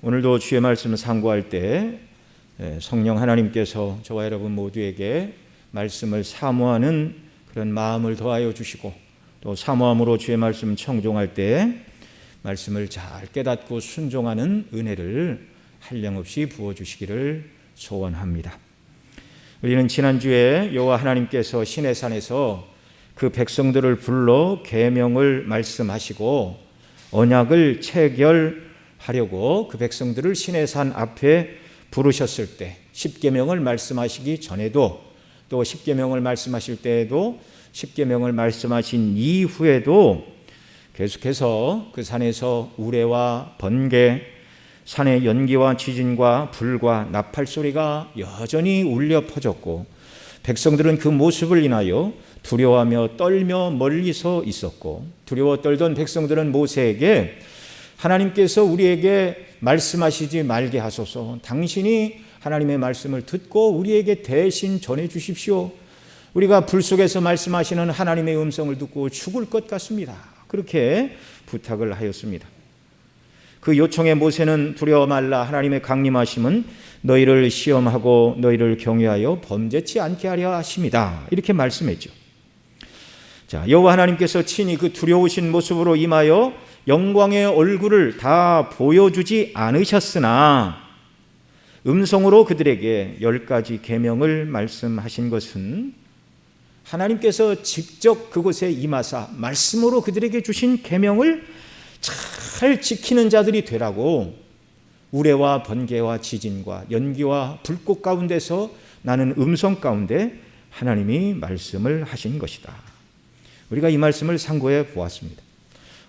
오늘도 주의 말씀을 상고할 때 성령 하나님께서 저와 여러분 모두에게 말씀을 사모하는 그런 마음을 더하여 주시고, 또 사모함으로 주의 말씀 청종할 때 말씀을 잘 깨닫고 순종하는 은혜를 한량없이 부어주시기를 소원합니다. 우리는 지난주에 여호와 하나님께서 시내산에서 그 백성들을 불러 계명을 말씀하시고 언약을 체결하려고 그 백성들을 시내산 앞에 부르셨을 때, 십계명을 말씀하시기 전에도, 또 십계명을 말씀하실 때에도, 십계명을 말씀하신 이후에도 계속해서 그 산에서 우레와 번개, 산의 연기와 지진과 불과 나팔 소리가 여전히 울려 퍼졌고, 백성들은 그 모습을 인하여 두려워하며 떨며 멀리서 있었고, 두려워 떨던 백성들은 모세에게 하나님께서 우리에게 말씀하시지 말게 하소서, 당신이 하나님의 말씀을 듣고 우리에게 대신 전해 주십시오. 우리가 불 속에서 말씀하시는 하나님의 음성을 듣고 죽을 것 같습니다. 그렇게 부탁을 하였습니다. 그 요청에 모세는 두려워 말라, 하나님의 강림하심은 너희를 시험하고 너희를 경외하여 범죄치 않게 하려 하심이다, 이렇게 말씀했죠. 자, 여호와 하나님께서 친히 그 두려우신 모습으로 임하여 영광의 얼굴을 다 보여주지 않으셨으나 음성으로 그들에게 10가지 계명을 말씀하신 것은 하나님께서 직접 그곳에 임하사 말씀으로 그들에게 주신 계명을 잘 지키는 자들이 되라고, 우레와 번개와 지진과 연기와 불꽃 가운데서 나는 음성 가운데 하나님이 말씀을 하신 것이다. 우리가 이 말씀을 상고해 보았습니다.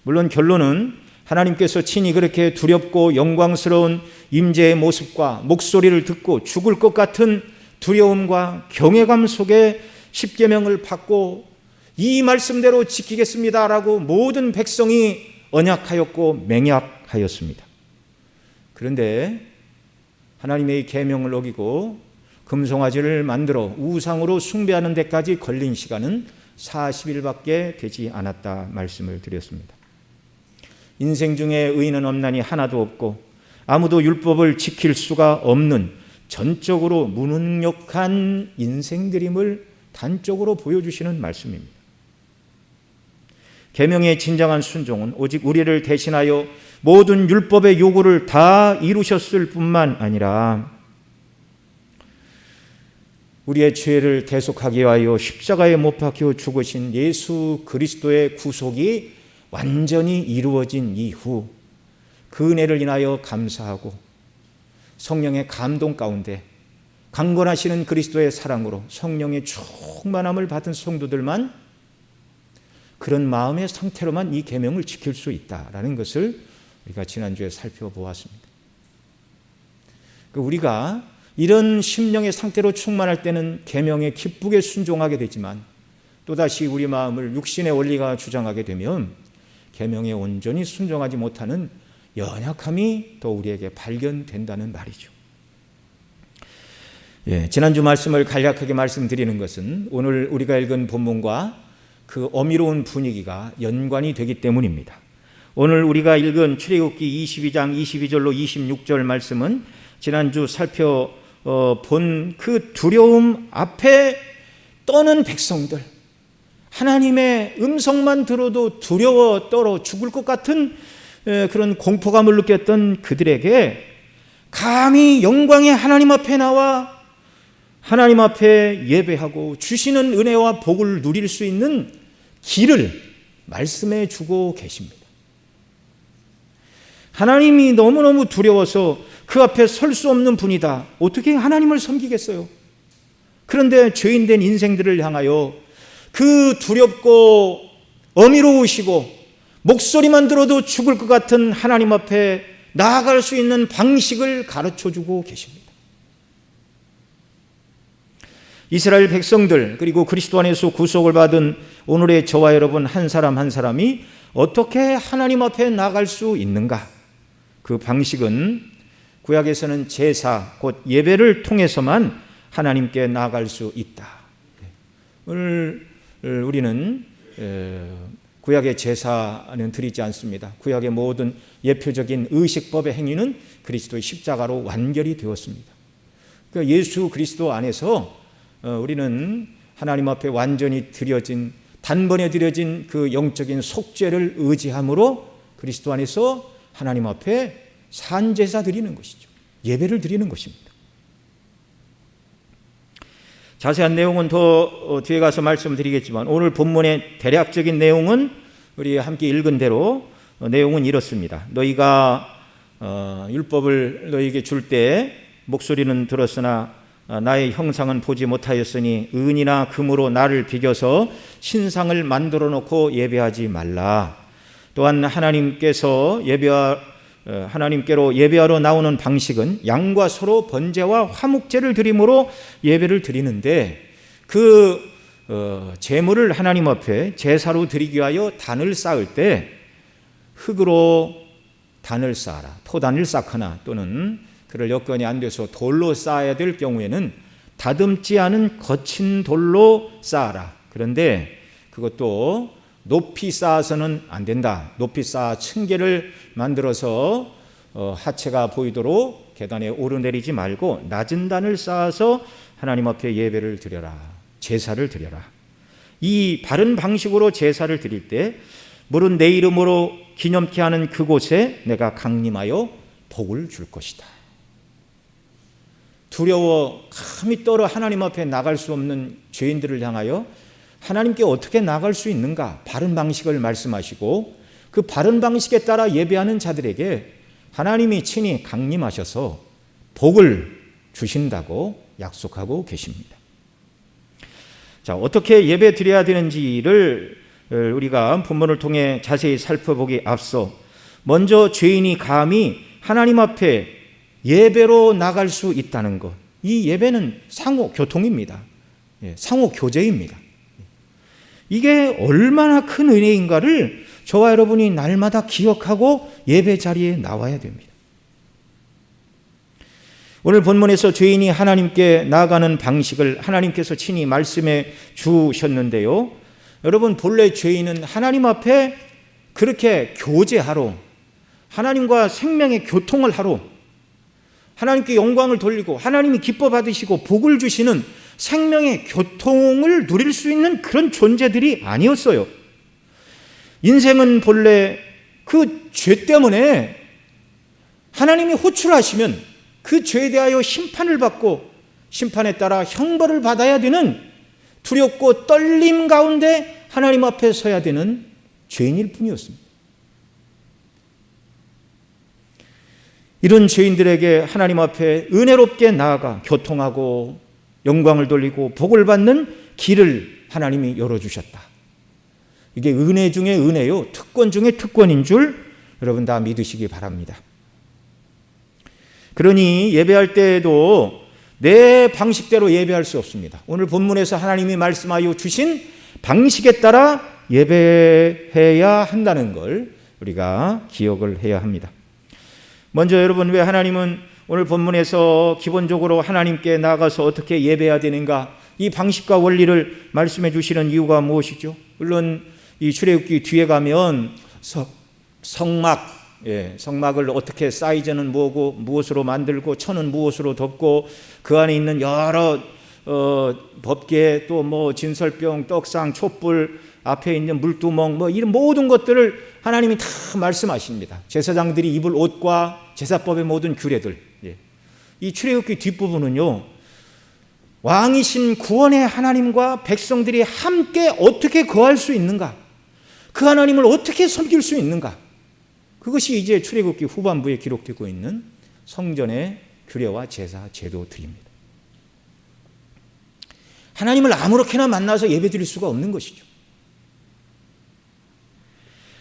물론 결론은 하나님께서 친히 그렇게 두렵고 영광스러운 임재의 모습과 목소리를 듣고 죽을 것 같은 두려움과 경외감 속에 십계명을 받고 이 말씀대로 지키겠습니다라고 모든 백성이 언약하였고 맹약하였습니다. 그런데 하나님의 계명을 어기고 금송아지를 만들어 우상으로 숭배하는 데까지 걸린 시간은 40일밖에 되지 않았다 말씀을 드렸습니다. 인생 중에 의인은 없나니 하나도 없고 아무도 율법을 지킬 수가 없는 전적으로 무능력한 인생들임을 단적으로 보여주시는 말씀입니다. 계명의 진정한 순종은 오직 우리를 대신하여 모든 율법의 요구를 다 이루셨을 뿐만 아니라 우리의 죄를 대속하기 위하여 십자가에 못 박혀 죽으신 예수 그리스도의 구속이 완전히 이루어진 이후 그 은혜를 인하여 감사하고 성령의 감동 가운데 강건하시는 그리스도의 사랑으로 성령의 충만함을 받은 성도들만 그런 마음의 상태로만 이 계명을 지킬 수 있다라는 것을 우리가 지난주에 살펴보았습니다. 우리가 이런 심령의 상태로 충만할 때는 계명에 기쁘게 순종하게 되지만, 또다시 우리 마음을 육신의 원리가 주장하게 되면 계명에 온전히 순종하지 못하는 연약함이 또 우리에게 발견된다는 말이죠. 지난주 말씀을 간략하게 말씀드리는 것은 오늘 우리가 읽은 본문과 그 어미로운 분위기가 연관이 되기 때문입니다. 오늘 우리가 읽은 출애굽기 22장 22절로 26절 말씀은 지난주 살펴본 그 두려움 앞에 떠는 백성들, 하나님의 음성만 들어도 두려워 떨어 죽을 것 같은 그런 공포감을 느꼈던 그들에게 감히 영광의 하나님 앞에 나와 하나님 앞에 예배하고 주시는 은혜와 복을 누릴 수 있는 길을 말씀해 주고 계십니다. 하나님이 너무너무 두려워서 그 앞에 설 수 없는 분이다, 어떻게 하나님을 섬기겠어요? 그런데 죄인된 인생들을 향하여 그 두렵고 어미로우시고 목소리만 들어도 죽을 것 같은 하나님 앞에 나아갈 수 있는 방식을 가르쳐주고 계십니다. 이스라엘 백성들, 그리고 그리스도 안에서 구속을 받은 오늘의 저와 여러분 한 사람 한 사람이 어떻게 하나님 앞에 나아갈 수 있는가? 그 방식은 구약에서는 제사, 곧 예배를 통해서만 하나님께 나아갈 수 있다. 오늘 우리는 구약의 제사는 드리지 않습니다. 구약의 모든 예표적인 의식법의 행위는 그리스도의 십자가로 완결이 되었습니다. 그러니까 예수 그리스도 안에서 우리는 하나님 앞에 완전히 드려진, 단번에 드려진 그 영적인 속죄를 의지함으로 그리스도 안에서 하나님 앞에 산제사 드리는 것이죠. 예배를 드리는 것입니다. 자세한 내용은 더 뒤에 가서 말씀드리겠지만 오늘 본문의 대략적인 내용은 우리 함께 읽은 대로 내용은 이렇습니다. 너희가 율법을 너희에게 줄 때 목소리는 들었으나 나의 형상은 보지 못하였으니 은이나 금으로 나를 비겨서 신상을 만들어 놓고 예배하지 말라. 또한 하나님께로 예배하러 나오는 방식은 양과 소로 번제와 화목제를 드림으로 예배를 드리는데 그 제물을 하나님 앞에 제사로 드리기 위하여 단을 쌓을 때 흙으로 단을 쌓아라. 토단을 쌓거나 또는 그럴 여건이 안 돼서 돌로 쌓아야 될 경우에는 다듬지 않은 거친 돌로 쌓아라. 그런데 그것도 높이 쌓아서는 안 된다. 높이 쌓아 층계를 만들어서 하체가 보이도록 계단에 오르내리지 말고 낮은 단을 쌓아서 하나님 앞에 예배를 드려라. 제사를 드려라. 이 바른 방식으로 제사를 드릴 때 물은 내 이름으로 기념케 하는 그곳에 내가 강림하여 복을 줄 것이다. 두려워 감히 떨어 하나님 앞에 나갈 수 없는 죄인들을 향하여 하나님께 어떻게 나갈 수 있는가? 바른 방식을 말씀하시고 그 바른 방식에 따라 예배하는 자들에게 하나님이 친히 강림하셔서 복을 주신다고 약속하고 계십니다. 자, 어떻게 예배 드려야 되는지를 우리가 본문을 통해 자세히 살펴보기 앞서 먼저 죄인이 감히 하나님 앞에 예배로 나갈 수 있다는 것. 이 예배는 상호 교통입니다. 상호 교제입니다. 이게 얼마나 큰 은혜인가를 저와 여러분이 날마다 기억하고 예배 자리에 나와야 됩니다. 오늘 본문에서 죄인이 하나님께 나아가는 방식을 하나님께서 친히 말씀해 주셨는데요. 여러분, 본래 죄인은 하나님 앞에 그렇게 교제하러, 하나님과 생명의 교통을 하러, 하나님께 영광을 돌리고 하나님이 기뻐 받으시고 복을 주시는 생명의 교통을 누릴 수 있는 그런 존재들이 아니었어요. 인생은 본래 그 죄 때문에 하나님이 호출하시면 그 죄에 대하여 심판을 받고 심판에 따라 형벌을 받아야 되는 두렵고 떨림 가운데 하나님 앞에 서야 되는 죄인일 뿐이었습니다. 이런 죄인들에게 하나님 앞에 은혜롭게 나아가 교통하고 영광을 돌리고 복을 받는 길을 하나님이 열어주셨다. 이게 은혜 중에 은혜요, 특권 중에 특권인 줄 여러분 다 믿으시기 바랍니다. 그러니 예배할 때에도 내 방식대로 예배할 수 없습니다. 오늘 본문에서 하나님이 말씀하여 주신 방식에 따라 예배해야 한다는 걸 우리가 기억을 해야 합니다. 먼저 여러분, 왜 하나님은 오늘 본문에서 기본적으로 하나님께 나아가서 어떻게 예배해야 되는가, 이 방식과 원리를 말씀해 주시는 이유가 무엇이죠? 물론 이 출애굽기 뒤에 가면 성막, 성막을 어떻게 사이즈는 뭐고 무엇으로 만들고 천은 무엇으로 덮고 그 안에 있는 여러 법궤, 또 뭐 진설병, 떡상, 촛불, 앞에 있는 물두멍, 뭐 이런 모든 것들을 하나님이 다 말씀하십니다. 제사장들이 입을 옷과 제사법의 모든 규례들. 이 출애굽기 뒷부분은요, 왕이신 구원의 하나님과 백성들이 함께 어떻게 거할 수 있는가, 그 하나님을 어떻게 섬길 수 있는가, 그것이 이제 출애굽기 후반부에 기록되고 있는 성전의 규례와 제사 제도들입니다. 하나님을 아무렇게나 만나서 예배드릴 수가 없는 것이죠.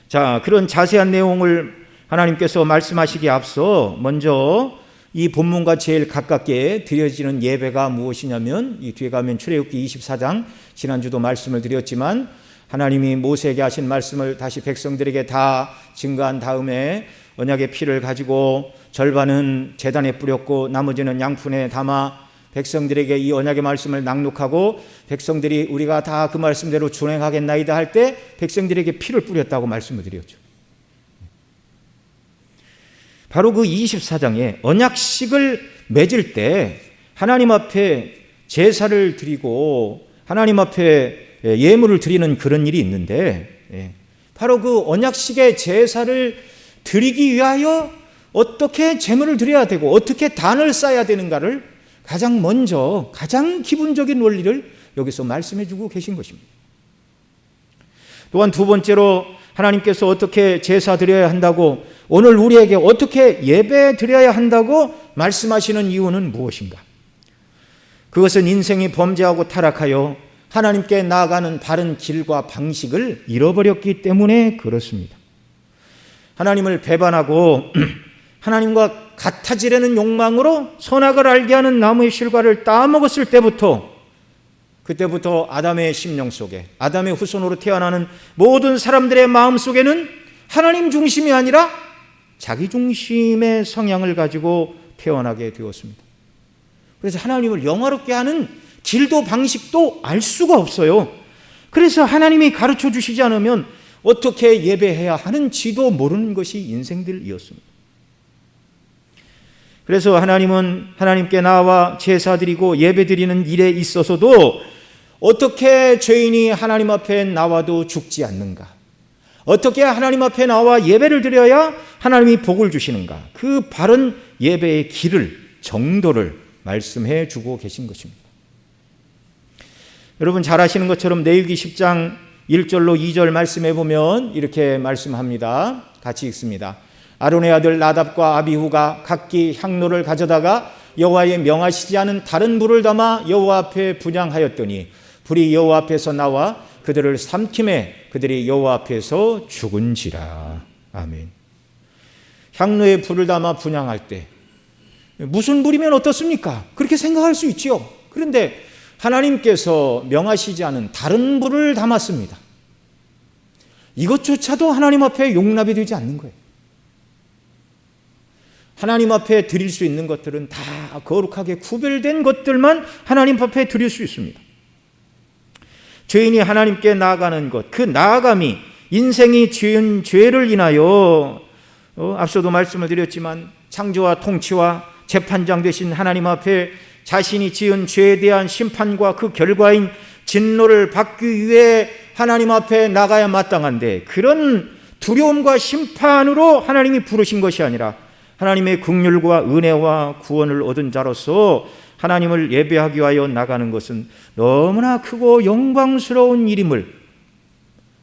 자, 그런 자세한 내용을 하나님께서 말씀하시기에 앞서 먼저 이 본문과 제일 가깝게 드려지는 예배가 무엇이냐면, 이 뒤에 가면 출애굽기 24장, 지난주도 말씀을 드렸지만 하나님이 모세에게 하신 말씀을 다시 백성들에게 다 증거한 다음에 언약의 피를 가지고 절반은 제단에 뿌렸고 나머지는 양푼에 담아 백성들에게 이 언약의 말씀을 낭독하고 백성들이 우리가 다 그 말씀대로 준행하겠나이다 할 때 백성들에게 피를 뿌렸다고 말씀을 드렸죠. 바로 그 24장에 언약식을 맺을 때 하나님 앞에 제사를 드리고 하나님 앞에 예물을 드리는 그런 일이 있는데, 바로 그 언약식의 제사를 드리기 위하여 어떻게 제물을 드려야 되고 어떻게 단을 쌓아야 되는가를 가장 먼저 가장 기본적인 원리를 여기서 말씀해 주고 계신 것입니다. 또한 두 번째로 하나님께서 어떻게 제사 드려야 한다고, 오늘 우리에게 어떻게 예배 드려야 한다고 말씀하시는 이유는 무엇인가? 그것은 인생이 범죄하고 타락하여 하나님께 나아가는 바른 길과 방식을 잃어버렸기 때문에 그렇습니다. 하나님을 배반하고 하나님과 같아지려는 욕망으로 선악을 알게 하는 나무의 실과를 따먹었을 때부터, 그때부터 아담의 심령 속에, 아담의 후손으로 태어나는 모든 사람들의 마음 속에는 하나님 중심이 아니라 자기 중심의 성향을 가지고 태어나게 되었습니다. 그래서 하나님을 영화롭게 하는 길도 방식도 알 수가 없어요. 그래서 하나님이 가르쳐 주시지 않으면 어떻게 예배해야 하는지도 모르는 것이 인생들이었습니다. 그래서 하나님은 하나님께 나와 제사드리고 예배드리는 일에 있어서도 어떻게 죄인이 하나님 앞에 나와도 죽지 않는가, 어떻게 하나님 앞에 나와 예배를 드려야 하나님이 복을 주시는가, 그 바른 예배의 길을, 정도를 말씀해 주고 계신 것입니다. 여러분 잘 아시는 것처럼 레위기 10장 1절로 2절 말씀해 보면 이렇게 말씀합니다. 같이 읽습니다. 아론의 아들 나답과 아비후가 각기 향로를 가져다가 여호와의 명하시지 않은 다른 불을 담아 여호와 앞에 분향하였더니 불이 여호와 앞에서 나와 그들을 삼킴에 그들이 여호와 앞에서 죽은지라. 아멘. 향로에 불을 담아 분향할 때 무슨 불이면 어떻습니까? 그렇게 생각할 수 있지요. 그런데 하나님께서 명하시지 않은 다른 불을 담았습니다. 이것조차도 하나님 앞에 용납이 되지 않는 거예요. 하나님 앞에 드릴 수 있는 것들은 다 거룩하게 구별된 것들만 하나님 앞에 드릴 수 있습니다. 죄인이 하나님께 나아가는 것, 그 나아감이 인생이 지은 죄를 인하여 앞서도 말씀을 드렸지만 창조와 통치와 재판장 되신 하나님 앞에 자신이 지은 죄에 대한 심판과 그 결과인 진노를 받기 위해 하나님 앞에 나가야 마땅한데, 그런 두려움과 심판으로 하나님이 부르신 것이 아니라 하나님의 긍휼과 은혜와 구원을 얻은 자로서 하나님을 예배하기 위하여 나가는 것은 너무나 크고 영광스러운 일임을,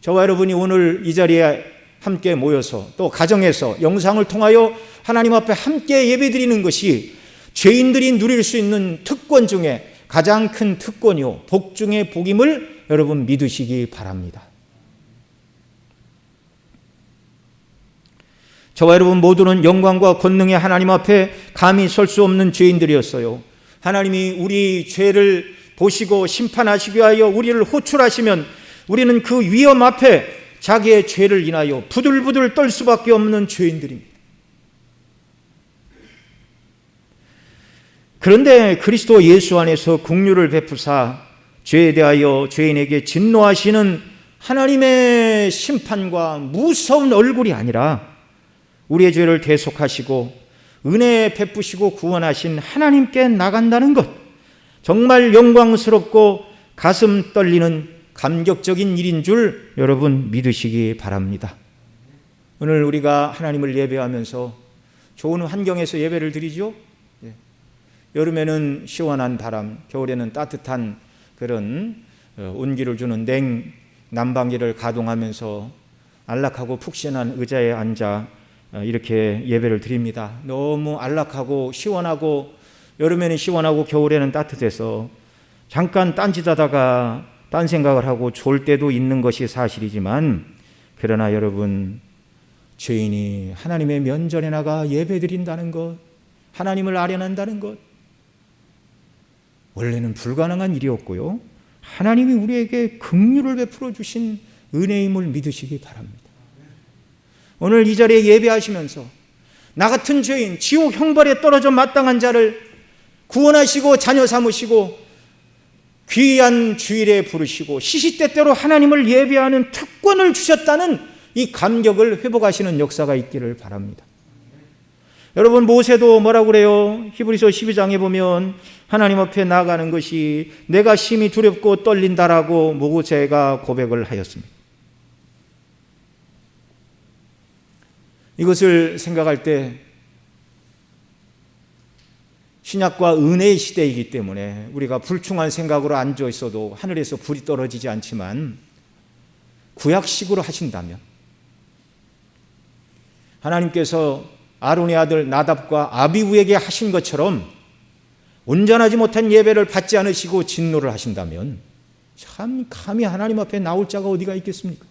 저와 여러분이 오늘 이 자리에 함께 모여서 또 가정에서 영상을 통하여 하나님 앞에 함께 예배드리는 것이 죄인들이 누릴 수 있는 특권 중에 가장 큰 특권이요 복 중의 복임을 여러분 믿으시기 바랍니다. 저와 여러분 모두는 영광과 권능의 하나님 앞에 감히 설 수 없는 죄인들이었어요. 하나님이 우리 죄를 보시고 심판하시기 위하여 우리를 호출하시면 우리는 그 위험 앞에 자기의 죄를 인하여 부들부들 떨 수밖에 없는 죄인들입니다. 그런데 그리스도 예수 안에서 긍휼을 베푸사 죄에 대하여 죄인에게 진노하시는 하나님의 심판과 무서운 얼굴이 아니라 우리의 죄를 대속하시고 은혜 베푸시고 구원하신 하나님께 나간다는 것, 정말 영광스럽고 가슴 떨리는 감격적인 일인 줄 여러분 믿으시기 바랍니다. 오늘 우리가 하나님을 예배하면서 좋은 환경에서 예배를 드리죠. 여름에는 시원한 바람, 겨울에는 따뜻한 그런 온기를 주는 난방기를 가동하면서 안락하고 푹신한 의자에 앉아 이렇게 예배를 드립니다. 너무 안락하고 시원하고, 여름에는 시원하고 겨울에는 따뜻해서 잠깐 딴짓하다가 딴 생각을 하고 졸 때도 있는 것이 사실이지만, 그러나 여러분 죄인이 하나님의 면전에 나가 예배 드린다는 것, 하나님을 아련한다는 것, 원래는 불가능한 일이었고요, 하나님이 우리에게 긍휼을 베풀어 주신 은혜임을 믿으시기 바랍니다. 오늘 이 자리에 예배하시면서 나 같은 죄인, 지옥 형벌에 떨어져 마땅한 자를 구원하시고 자녀 삼으시고 귀한 주일에 부르시고 시시때때로 하나님을 예배하는 특권을 주셨다는 이 감격을 회복하시는 역사가 있기를 바랍니다. 여러분, 모세도 뭐라고 그래요? 히브리서 12장에 보면 하나님 앞에 나아가는 것이 내가 심히 두렵고 떨린다라고 모세가 고백을 하였습니다. 이것을 생각할 때 신약과 은혜의 시대이기 때문에 우리가 불충한 생각으로 앉아 있어도 하늘에서 불이 떨어지지 않지만 구약식으로 하신다면 하나님께서 아론의 아들 나답과 아비후에게 하신 것처럼 온전하지 못한 예배를 받지 않으시고 진노를 하신다면 참 감히 하나님 앞에 나올 자가 어디가 있겠습니까?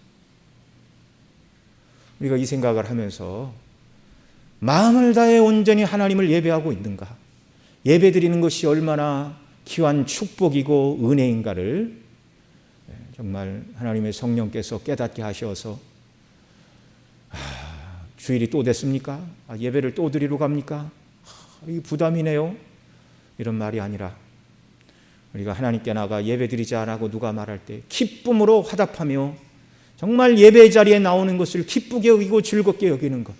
우리가 이 생각을 하면서 마음을 다해 온전히 하나님을 예배하고 있는가, 예배드리는 것이 얼마나 귀한 축복이고 은혜인가를 정말 하나님의 성령께서 깨닫게 하셔서 주일이 또 됐습니까? 예배를 또 드리러 갑니까? 이 부담이네요. 이런 말이 아니라 우리가 하나님께 나가 예배 드리자 라고 누가 말할 때 기쁨으로 화답하며 정말 예배 자리에 나오는 것을 기쁘게 여기고 즐겁게 여기는 것.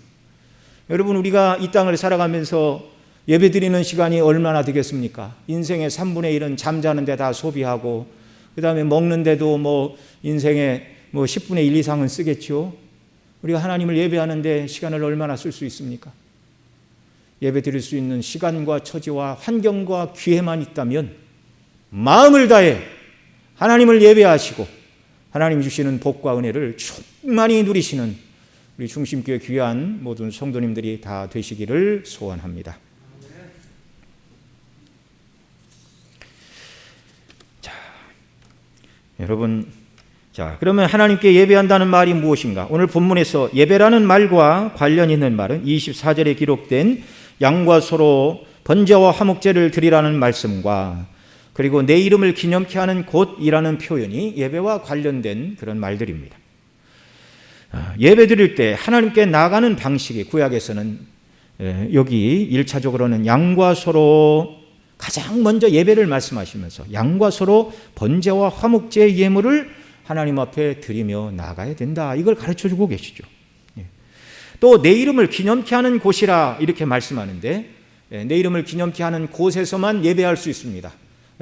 여러분, 우리가 이 땅을 살아가면서 예배 드리는 시간이 얼마나 되겠습니까? 인생의 3분의 1은 잠자는 데 다 소비하고 그 다음에 먹는데도 인생의 10분의 1 이상은 쓰겠죠. 우리가 하나님을 예배하는데 시간을 얼마나 쓸 수 있습니까? 예배 드릴 수 있는 시간과 처지와 환경과 기회만 있다면 마음을 다해 하나님을 예배하시고 하나님 주시는 복과 은혜를 충만히 누리시는 우리 중심교회 귀한 모든 성도님들이 다 되시기를 소원합니다. 자, 여러분, 그러면 하나님께 예배한다는 말이 무엇인가? 오늘 본문에서 예배라는 말과 관련 있는 말은 24절에 기록된 양과 소로 번제와 화목제를 드리라는 말씀과 그리고 내 이름을 기념케 하는 곳이라는 표현이 예배와 관련된 그런 말들입니다. 예배 드릴 때 하나님께 나아가는 방식이 구약에서는 여기 1차적으로는 양과 소로 가장 먼저 예배를 말씀하시면서 양과 소로 번제와 화목제의 예물을 하나님 앞에 드리며 나아가야 된다. 이걸 가르쳐주고 계시죠. 또 내 이름을 기념케 하는 곳이라 이렇게 말씀하는데 내 이름을 기념케 하는 곳에서만 예배할 수 있습니다.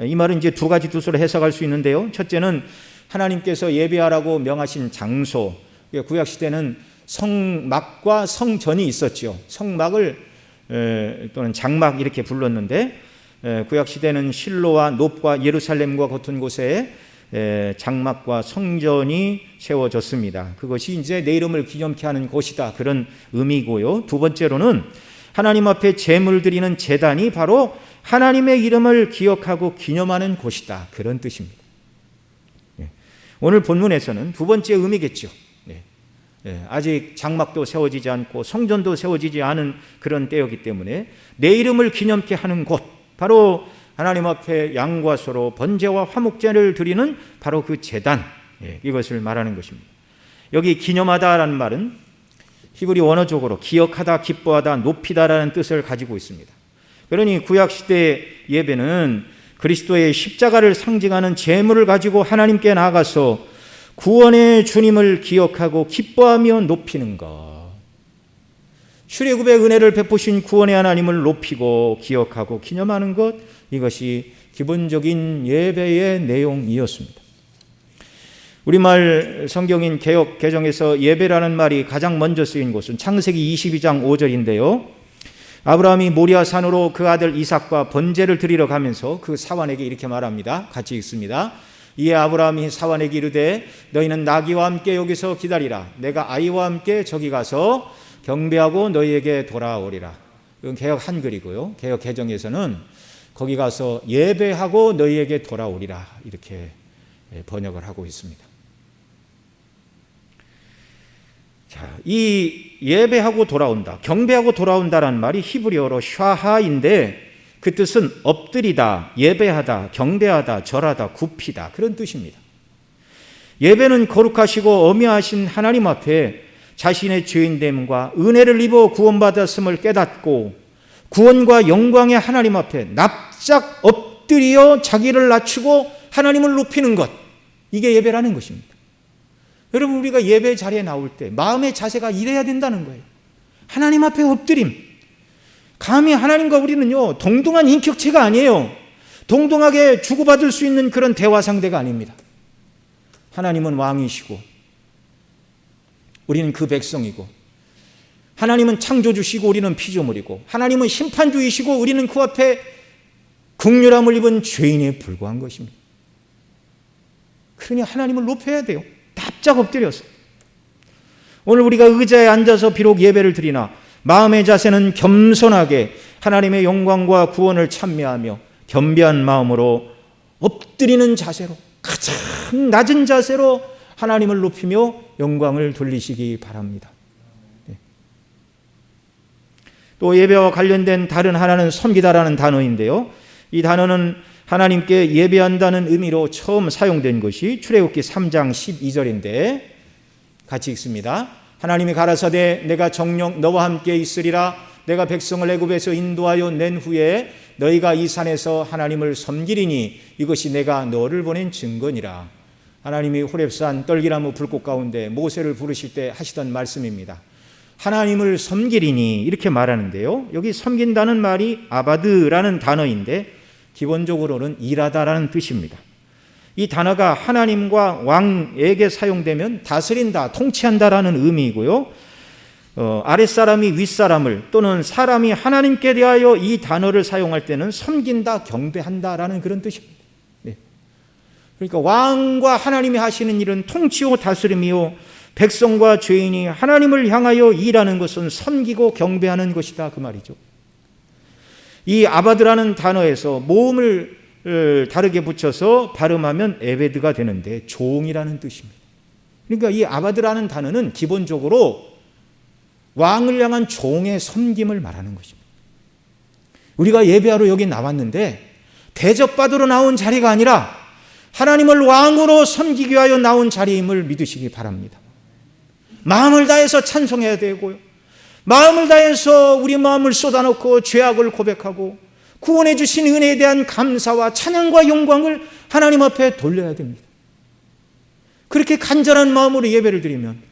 이 말은 이제 두 가지 뜻으로 해석할 수 있는데요. 첫째는 하나님께서 예배하라고 명하신 장소. 구약시대는 성막과 성전이 있었죠. 성막을 또는 장막 이렇게 불렀는데 구약시대는 실로와 놉과 예루살렘과 같은 곳에 장막과 성전이 세워졌습니다. 그것이 이제 내 이름을 기념케 하는 곳이다. 그런 의미고요. 두 번째로는 하나님 앞에 제물 드리는 제단이 바로 하나님의 이름을 기억하고 기념하는 곳이다. 그런 뜻입니다. 오늘 본문에서는 두 번째 의미겠죠. 아직 장막도 세워지지 않고 성전도 세워지지 않은 그런 때였기 때문에 내 이름을 기념케 하는 곳, 바로 하나님 앞에 양과 소로 번제와 화목제를 드리는 바로 그 제단, 이것을 말하는 것입니다. 여기 기념하다라는 말은 히브리 원어적으로 기억하다, 기뻐하다, 높이다라는 뜻을 가지고 있습니다. 그러니 구약시대 예배는 그리스도의 십자가를 상징하는 제물을 가지고 하나님께 나아가서 구원의 주님을 기억하고 기뻐하며 높이는 것, 출애굽의 은혜를 베푸신 구원의 하나님을 높이고 기억하고 기념하는 것, 이것이 기본적인 예배의 내용이었습니다. 우리말 성경인 개역 개정에서 예배라는 말이 가장 먼저 쓰인 곳은 창세기 22장 5절인데요. 아브라함이 모리아 산으로 그 아들 이삭과 번제를 드리러 가면서 그 사환에게 이렇게 말합니다. 같이 읽습니다. 이에 아브라함이 사환에게 이르되 너희는 나귀와 함께 여기서 기다리라. 내가 아이와 함께 저기 가서 경배하고 너희에게 돌아오리라. 이건 개역 한글이고요. 개역 개정에서는 거기 가서 예배하고 너희에게 돌아오리라. 이렇게 번역을 하고 있습니다. 자, 이 예배하고 돌아온다, 경배하고 돌아온다라는 말이 히브리어로 샤하인데 그 뜻은 엎드리다, 예배하다, 경배하다, 절하다, 굽히다, 그런 뜻입니다. 예배는 거룩하시고 엄미하신 하나님 앞에 자신의 죄인됨과 은혜를 입어 구원받았음을 깨닫고 구원과 영광의 하나님 앞에 납작 엎드려 자기를 낮추고 하나님을 높이는 것, 이게 예배라는 것입니다. 여러분, 우리가 예배 자리에 나올 때 마음의 자세가 이래야 된다는 거예요. 하나님 앞에 엎드림. 감히 하나님과 우리는요, 동등한 인격체가 아니에요. 동등하게 주고받을 수 있는 그런 대화 상대가 아닙니다. 하나님은 왕이시고 우리는 그 백성이고, 하나님은 창조주시고 우리는 피조물이고, 하나님은 심판주이시고 우리는 그 앞에 긍휼함을 입은 죄인에 불과한 것입니다. 그러니 하나님을 높여야 돼요. 납작 엎드려서. 오늘 우리가 의자에 앉아서 비록 예배를 드리나 마음의 자세는 겸손하게 하나님의 영광과 구원을 찬미하며 겸비한 마음으로 엎드리는 자세로, 가장 낮은 자세로 하나님을 높이며 영광을 돌리시기 바랍니다. 또 예배와 관련된 다른 하나는 섬기다라는 단어인데요, 이 단어는 하나님께 예배한다는 의미로 처음 사용된 것이 출애굽기 3장 12절인데 같이 읽습니다. 하나님이 가라사대 내가 정녕 너와 함께 있으리라. 내가 백성을 애굽에서 인도하여 낸 후에 너희가 이 산에서 하나님을 섬기리니 이것이 내가 너를 보낸 증거니라. 하나님이 호렙산 떨기나무 불꽃 가운데 모세를 부르실 때 하시던 말씀입니다. 하나님을 섬기리니 이렇게 말하는데요, 여기 섬긴다는 말이 아바드라는 단어인데 기본적으로는 일하다라는 뜻입니다. 이 단어가 하나님과 왕에게 사용되면 다스린다, 통치한다라는 의미이고요, 아랫사람이 윗사람을 또는 사람이 하나님께 대하여 이 단어를 사용할 때는 섬긴다, 경배한다라는 그런 뜻입니다. 네. 그러니까 왕과 하나님이 하시는 일은 통치요 다스림이요, 백성과 죄인이 하나님을 향하여 일하는 것은 섬기고 경배하는 것이다, 그 말이죠. 이 아바드라는 단어에서 모음을 다르게 붙여서 발음하면 에베드가 되는데 종이라는 뜻입니다. 그러니까 이 아바드라는 단어는 기본적으로 왕을 향한 종의 섬김을 말하는 것입니다. 우리가 예배하러 여기 나왔는데 대접받으러 나온 자리가 아니라 하나님을 왕으로 섬기기 위하여 나온 자리임을 믿으시기 바랍니다. 마음을 다해서 찬송해야 되고요, 마음을 다해서 우리 마음을 쏟아놓고 죄악을 고백하고 구원해 주신 은혜에 대한 감사와 찬양과 영광을 하나님 앞에 돌려야 됩니다. 그렇게 간절한 마음으로 예배를 드리면,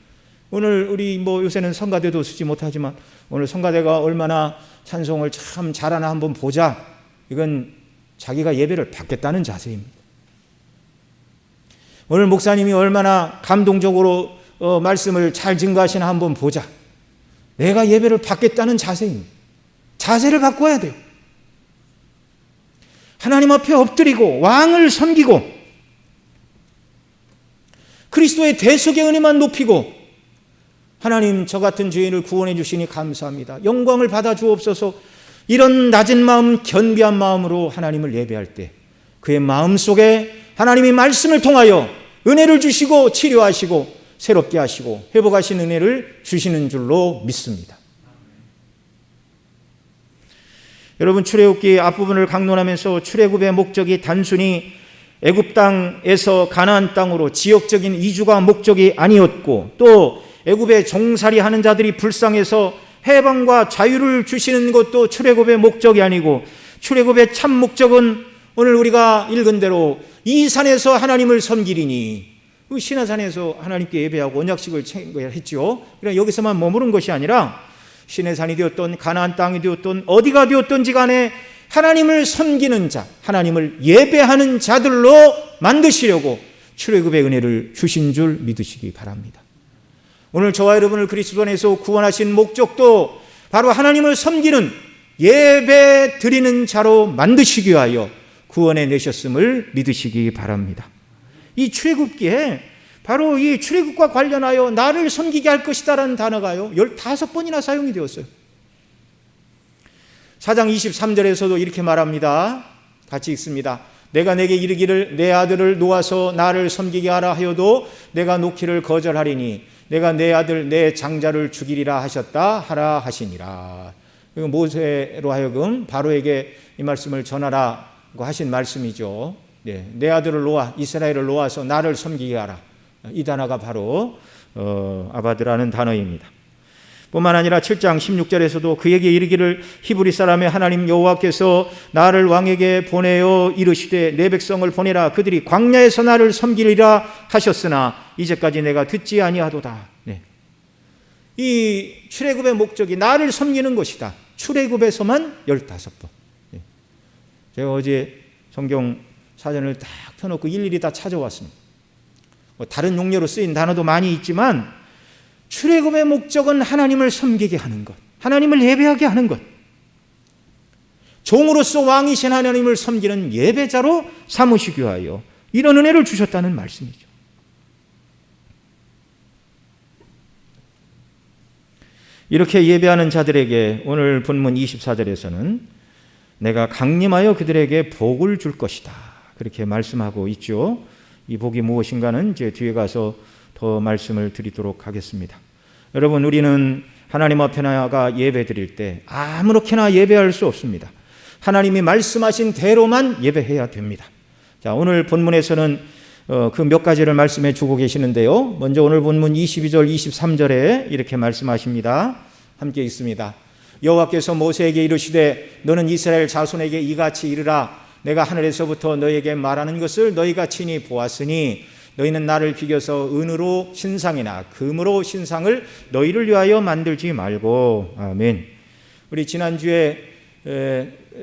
오늘 우리 요새는 성가대도 쓰지 못하지만 오늘 성가대가 얼마나 찬송을 참 잘하나 한번 보자, 이건 자기가 예배를 받겠다는 자세입니다. 오늘 목사님이 얼마나 감동적으로 말씀을 잘 증거하시나 한번 보자, 내가 예배를 받겠다는 자세입니다. 자세를 바꿔야 돼요. 하나님 앞에 엎드리고 왕을 섬기고 그리스도의 대속의 은혜만 높이고, 하나님 저 같은 죄인을 구원해 주시니 감사합니다, 영광을 받아 주옵소서, 이런 낮은 마음, 견비한 마음으로 하나님을 예배할 때 그의 마음속에 하나님이 말씀을 통하여 은혜를 주시고 치료하시고 새롭게 하시고 회복하신 은혜를 주시는 줄로 믿습니다. 여러분, 출애굽기 앞부분을 강론하면서 출애굽의 목적이 단순히 애굽 땅에서 가나안 땅으로 지역적인 이주가 목적이 아니었고, 또 애굽의 종살이 하는 자들이 불쌍해서 해방과 자유를 주시는 것도 출애굽의 목적이 아니고, 출애굽의 참 목적은 오늘 우리가 읽은 대로 이 산에서 하나님을 섬기리니, 시내산에서 하나님께 예배하고 언약식을 했죠. 그러나 여기서만 머무른 것이 아니라 시내산이 되었던 가나안 땅이 되었던 어디가 되었던지 간에 하나님을 섬기는 자, 하나님을 예배하는 자들로 만드시려고 출애굽의 은혜를 주신 줄 믿으시기 바랍니다. 오늘 저와 여러분을 그리스도 안에서 구원하신 목적도 바로 하나님을 섬기는 예배 드리는 자로 만드시기 위하여 구원해 내셨음을 믿으시기 바랍니다. 이 출애굽기에 바로 이 출애굽과 관련하여 나를 섬기게 할 것이다라는 단어가요 15번이나 사용이 되었어요. 4장 23절에서도 이렇게 말합니다. 같이 읽습니다. 내가 내게 이르기를 내 아들을 놓아서 나를 섬기게 하라 하여도 내가 놓기를 거절하리니 내가 내 아들 내 장자를 죽이리라 하셨다 하라 하시니라. 모세로 하여금 바로에게 이 말씀을 전하라고 하신 말씀이죠. 내 아들을 놓아, 이스라엘을 놓아서 나를 섬기게 하라. 이 단어가 바로 아바드라는 단어입니다. 뿐만 아니라 7장 16절에서도 그에게 이르기를 히브리 사람의 하나님 여호와께서 나를 왕에게 보내어 이르시되 내 백성을 보내라 그들이 광야에서 나를 섬기리라 하셨으나 이제까지 내가 듣지 아니하도다. 네. 이 출애굽의 목적이 나를 섬기는 것이다. 출애굽에서만 15번. 네. 제가 어제 성경 사전을 딱 펴놓고 일일이 다 찾아왔습니다. 다른 용례로 쓰인 단어도 많이 있지만 출애굽의 목적은 하나님을 섬기게 하는 것, 하나님을 예배하게 하는 것, 종으로서 왕이신 하나님을 섬기는 예배자로 삼으시기 위하여 이런 은혜를 주셨다는 말씀이죠. 이렇게 예배하는 자들에게 오늘 본문 24절에서는 내가 강림하여 그들에게 복을 줄 것이다, 그렇게 말씀하고 있죠. 이 복이 무엇인가는 이제 뒤에 가서 더 말씀을 드리도록 하겠습니다. 여러분, 우리는 하나님 앞에 나아가 예배 드릴 때 아무렇게나 예배할 수 없습니다. 하나님이 말씀하신 대로만 예배해야 됩니다. 자, 오늘 본문에서는 그 몇 가지를 말씀해 주고 계시는데요. 먼저 오늘 본문 22절 23절에 이렇게 말씀하십니다. 함께 읽습니다. 여호와께서 모세에게 이르시되 너는 이스라엘 자손에게 이같이 이르라. 내가 하늘에서부터 너에게 말하는 것을 너희가 친히 보았으니 너희는 나를 비교서 은으로 신상이나 금으로 신상을 너희를 위하여 만들지 말고. 아멘. 우리 지난주에도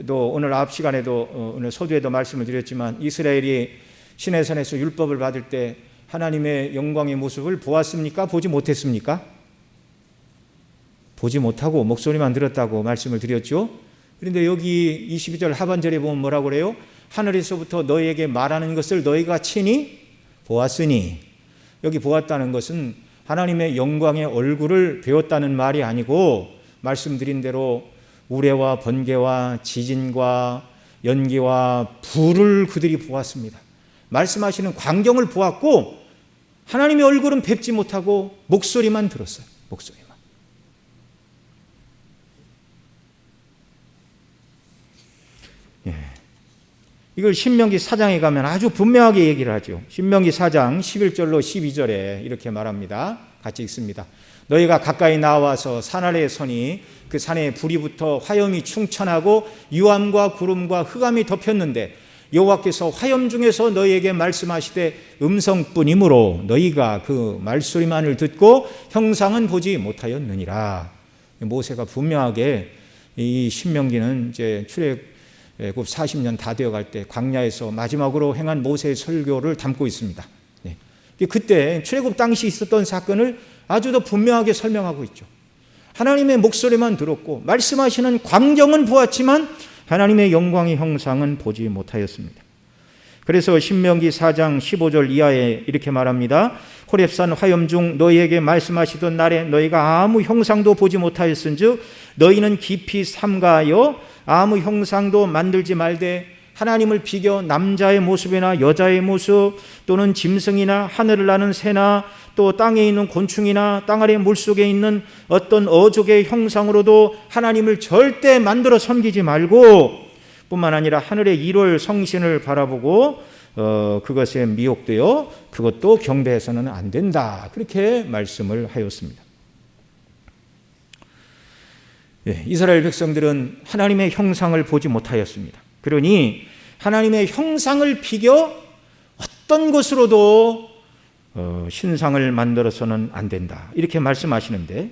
오늘 앞 시간에도 오늘 서두에도 말씀을 드렸지만 이스라엘이 시내산에서 율법을 받을 때 하나님의 영광의 모습을 보았습니까? 보지 못했습니까? 보지 못하고 목소리만 들었다고 말씀을 드렸죠. 그런데 여기 22절 하반절에 보면 뭐라고 그래요? 하늘에서부터 너희에게 말하는 것을 너희가 친히 보았으니, 여기 보았다는 것은 하나님의 영광의 얼굴을 배웠다는 말이 아니고 말씀드린 대로 우레와 번개와 지진과 연기와 불을 그들이 보았습니다. 말씀하시는 광경을 보았고 하나님의 얼굴은 뵙지 못하고 목소리만 들었어요. 목소리만. 예. 이걸 신명기 4장에 가면 아주 분명하게 얘기를 하죠. 신명기 4장 11절로 12절에 이렇게 말합니다. 같이 읽습니다. 너희가 가까이 나와서 산 아래에 서니 그 산에 불이 붙어 화염이 충천하고 유암과 구름과 흑암이 덮였는데 여호와께서 화염 중에서 너희에게 말씀하시되 음성뿐이므로 너희가 그 말소리만을 듣고 형상은 보지 못하였느니라. 모세가 분명하게 이 신명기는 이제 출애굽 40년 다 되어갈 때 광야에서 마지막으로 행한 모세의 설교를 담고 있습니다. 네. 그때 출애굽 당시 있었던 사건을 아주 더 분명하게 설명하고 있죠. 하나님의 목소리만 들었고 말씀하시는 광경은 보았지만 하나님의 영광의 형상은 보지 못하였습니다. 그래서 신명기 4장 15절 이하에 이렇게 말합니다. 호렙산 화염 중 너희에게 말씀하시던 날에 너희가 아무 형상도 보지 못하였은즉 너희는 깊이 삼가하여 아무 형상도 만들지 말되 하나님을 비교 남자의 모습이나 여자의 모습 또는 짐승이나 하늘을 나는 새나 또 땅에 있는 곤충이나 땅 아래 물속에 있는 어떤 어족의 형상으로도 하나님을 절대 만들어 섬기지 말고 뿐만 아니라 하늘의 1월 성신을 바라보고 그것에 미혹되어 그것도 경배해서는 안 된다. 그렇게 말씀을 하였습니다. 예, 이스라엘 백성들은 하나님의 형상을 보지 못하였습니다. 그러니 하나님의 형상을 비교 어떤 것으로도 신상을 만들어서는 안 된다. 이렇게 말씀하시는데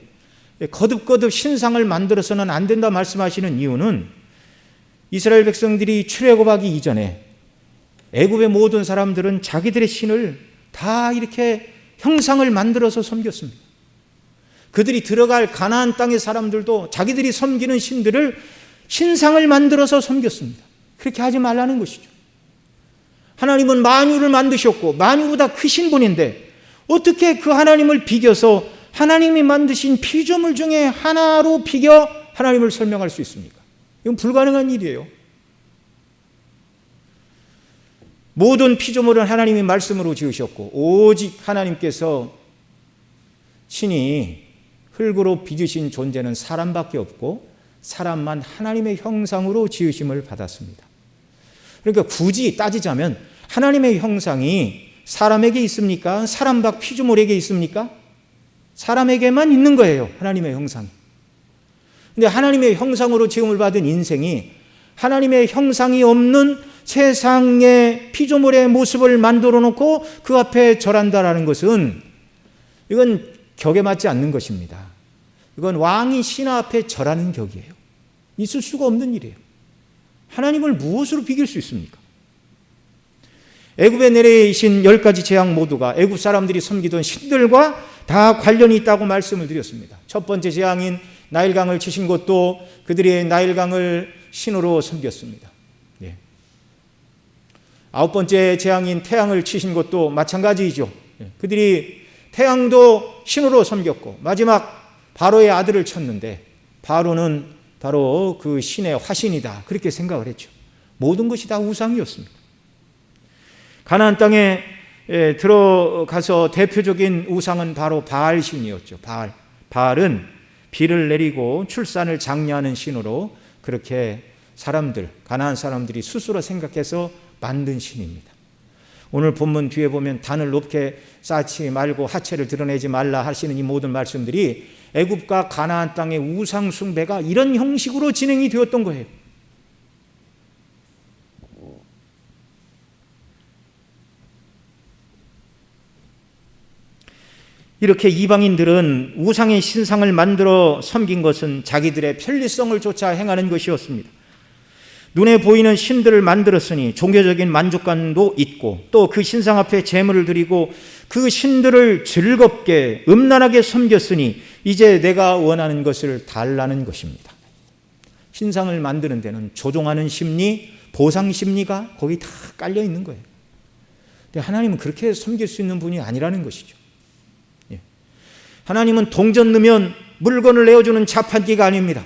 거듭거듭 신상을 만들어서는 안 된다 말씀하시는 이유는 이스라엘 백성들이 출애굽하기 이전에 애굽의 모든 사람들은 자기들의 신을 다 이렇게 형상을 만들어서 섬겼습니다. 그들이 들어갈 가나안 땅의 사람들도 자기들이 섬기는 신들을 신상을 만들어서 섬겼습니다. 그렇게 하지 말라는 것이죠. 하나님은 만유를 만드셨고 만유보다 크신 분인데 어떻게 그 하나님을 비교서 하나님이 만드신 피조물 중에 하나로 비교 하나님을 설명할 수 있습니까? 이건 불가능한 일이에요. 모든 피조물은 하나님이 말씀으로 지으셨고 오직 하나님께서 친히 흙으로 빚으신 존재는 사람밖에 없고 사람만 하나님의 형상으로 지으심을 받았습니다. 그러니까 굳이 따지자면 하나님의 형상이 사람에게 있습니까? 사람 밖 피조물에게 있습니까? 사람에게만 있는 거예요. 하나님의 형상이. 근데 하나님의 형상으로 지음을 받은 인생이 하나님의 형상이 없는 세상의 피조물의 모습을 만들어 놓고 그 앞에 절한다라는 것은 이건 격에 맞지 않는 것입니다. 이건 왕이 신하 앞에 절하는 격이에요. 있을 수가 없는 일이에요. 하나님을 무엇으로 비길 수 있습니까? 애굽에 내리신 10가지 재앙 모두가 애굽 사람들이 섬기던 신들과 다 관련이 있다고 말씀을 드렸습니다. 첫 번째 재앙인 나일강을 치신 것도 그들이 나일강을 신으로 섬겼습니다. 예. 아홉 번째 재앙인 태양을 치신 것도 마찬가지이죠. 예. 그들이 태양도 신으로 섬겼고 마지막 바로의 아들을 쳤는데 바로는 바로 그 신의 화신이다 그렇게 생각을 했죠. 모든 것이 다 우상이었습니다. 가나안 땅에 들어가서 대표적인 우상은 바로 바알 신이었죠. 바알은 비를 내리고 출산을 장려하는 신으로 그렇게 가나안 사람들이 스스로 생각해서 만든 신입니다. 오늘 본문 뒤에 보면 단을 높게 쌓지 말고 하체를 드러내지 말라 하시는 이 모든 말씀들이 애굽과 가나안 땅의 우상 숭배가 이런 형식으로 진행이 되었던 거예요. 이렇게 이방인들은 우상의 신상을 만들어 섬긴 것은 자기들의 편리성을 쫓아 행하는 것이었습니다. 눈에 보이는 신들을 만들었으니 종교적인 만족감도 있고 또 그 신상 앞에 제물을 드리고 그 신들을 즐겁게 음란하게 섬겼으니 이제 내가 원하는 것을 달라는 것입니다. 신상을 만드는 데는 조종하는 심리, 보상 심리가 거기 다 깔려 있는 거예요. 근데 하나님은 그렇게 섬길 수 있는 분이 아니라는 것이죠. 하나님은 동전 넣으면 물건을 내어주는 자판기가 아닙니다.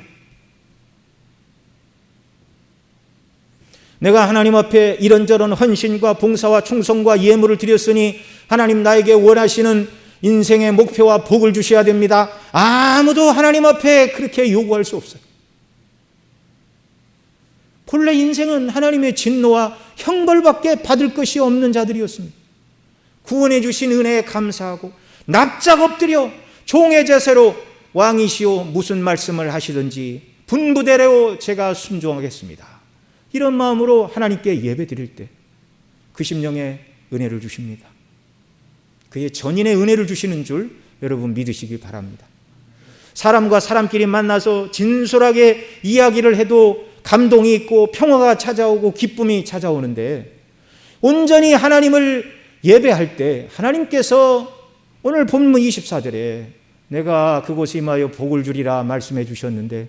내가 하나님 앞에 이런저런 헌신과 봉사와 충성과 예물을 드렸으니 하나님 나에게 원하시는 인생의 목표와 복을 주셔야 됩니다. 아무도 하나님 앞에 그렇게 요구할 수 없어요. 본래 인생은 하나님의 진노와 형벌밖에 받을 것이 없는 자들이었습니다. 구원해 주신 은혜에 감사하고 납작 엎드려 종의 자세로 왕이시오 무슨 말씀을 하시든지 분부대로 제가 순종하겠습니다. 이런 마음으로 하나님께 예배 드릴 때 그 심령에 은혜를 주십니다. 그의 전인의 은혜를 주시는 줄 여러분 믿으시기 바랍니다. 사람과 사람끼리 만나서 진솔하게 이야기를 해도 감동이 있고 평화가 찾아오고 기쁨이 찾아오는데 온전히 하나님을 예배할 때 하나님께서 오늘 본문 24절에 내가 그곳에 임하여 복을 주리라 말씀해 주셨는데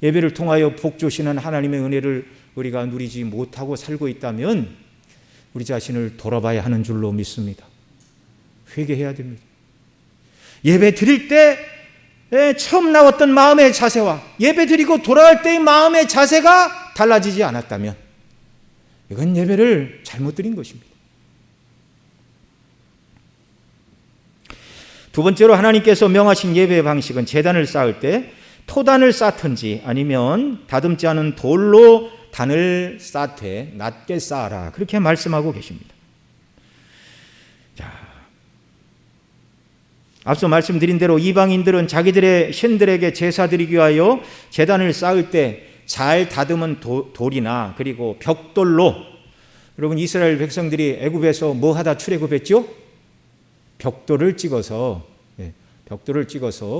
예배를 통하여 복 주시는 하나님의 은혜를 우리가 누리지 못하고 살고 있다면 우리 자신을 돌아봐야 하는 줄로 믿습니다. 회개해야 됩니다. 예배 드릴 때 처음 나왔던 마음의 자세와 예배 드리고 돌아갈 때의 마음의 자세가 달라지지 않았다면 이건 예배를 잘못 드린 것입니다. 두 번째로 하나님께서 명하신 예배의 방식은 제단을 쌓을 때 토단을 쌓든지 아니면 다듬지 않은 돌로 단을 쌓되 낮게 쌓아라 그렇게 말씀하고 계십니다. 자, 앞서 말씀드린 대로 이방인들은 자기들의 신들에게 제사 드리기 위하여 제단을 쌓을 때 잘 다듬은 돌이나 그리고 벽돌로 여러분 이스라엘 백성들이 애굽에서 뭐 하다 출애굽했죠? 벽돌을 찍어서